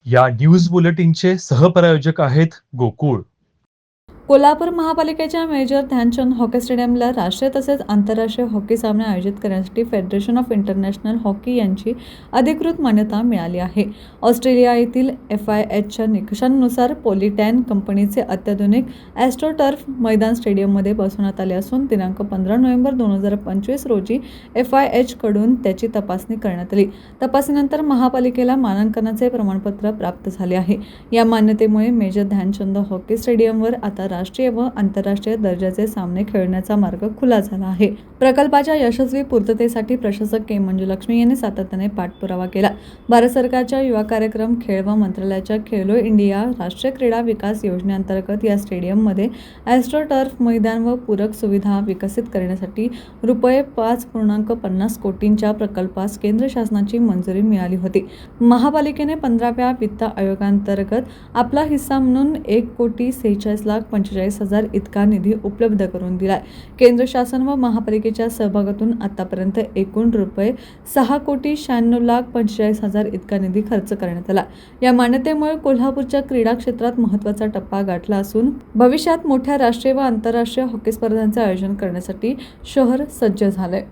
या न्यूज बुलेटिनचे सहप्रायोजक आहेत गोकुळ. कोल्हापूर महापालिकेच्या मेजर ध्यानचंद हॉकी स्टेडियमला राष्ट्रीय तसेच आंतरराष्ट्रीय हॉकी सामने आयोजित करण्यासाठी फेडरेशन ऑफ इंटरनॅशनल हॉकी यांची अधिकृत मान्यता मिळाली आहे. ऑस्ट्रेलिया येथील FIHच्या निकषांनुसार पोलिटॅन कंपनीचे अत्याधुनिक ॲस्ट्रोटर्फ मैदान स्टेडियममध्ये बसवण्यात आले असून दिनांक 15 नोव्हेंबर 2025 रोजी FIH कडून त्याची तपासणी करण्यात आली. तपासणीनंतर महापालिकेला मानांकनाचे प्रमाणपत्र प्राप्त झाले आहे. या मान्यतेमुळे मेजर ध्यानचंद हॉकी स्टेडियमवर आता राष्ट्रीय व आंतरराष्ट्रीय दर्जाचे सामने खेळण्याचा मार्ग खुला झाला आहे. प्रकल्पाच्या यशस्वी पूर्ततेसाठी प्रशासक के. मंजुलक्ष्मी यांनी सातत्याने पाठपुरावा केला. भारत सरकारच्या युवा कार्यक्रम, खेळ व मंत्रालयाच्या खेलो इंडिया राष्ट्रीय क्रीडा विकास योजनेअंतर्गत या स्टेडियममध्ये ॲस्ट्रोटर्फ मैदान व पूरक सुविधा विकसित करण्यासाठी ₹5.50 कोटींच्या प्रकल्पास केंद्र शासनाची मंजुरी मिळाली होती. महापालिकेने 15व्या वित्त आयोगांतर्गत आपला हिस्सा म्हणून ₹1,46,45,000 इतका निधी उपलब्ध करून दिलाय. केंद्र शासन व महापालिकेच्या सहभागातून आतापर्यंत एकूण ₹6,96,45,000 इतका निधी खर्च करण्यात आला. या मान्यतेमुळे कोल्हापूरच्या क्रीडा क्षेत्रात महत्त्वाचा टप्पा गाठला असून भविष्यात मोठ्या राष्ट्रीय व आंतरराष्ट्रीय हॉकी स्पर्धांचे आयोजन करण्यासाठी शहर सज्ज झालंय.